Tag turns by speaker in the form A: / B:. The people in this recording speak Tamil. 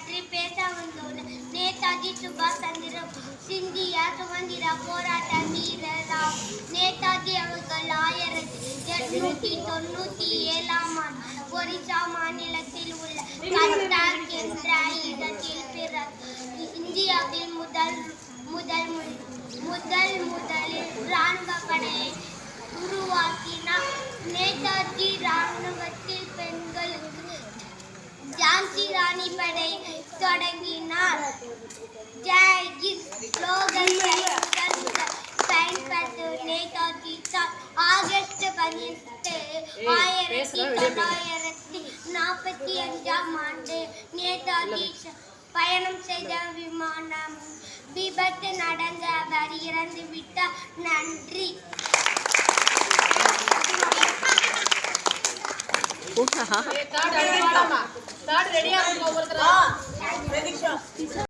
A: பற்றி பேச வந்துள்ள நேதாஜி சுபாஷ் சந்திர சிந்தியா சுதந்திர போராட்ட வீரராம். நேதாஜி அவர்கள் 1897 ஒரிசா மாநிலத்தில் உள்ள கட்டாக் என்ற இடத்தில் பிறந்தார். இந்தியாவில் முதலில் ராணுவ படையை உருவாக்கினார். நேதாஜி ராணுவத்தில் பெண்களுக்கு ஜான்சி ராணி படை தொடங்கினார். ஜெய் ஹிந்த் ஸ்லோகனை பயன்படுத்த நேதாஜி ஆகஸ்ட் 18, 1945 நேதாஜி பயணம் செய்த விமானம் விபத்து நடந்த அவர் இறந்து விட்டார். நன்றி.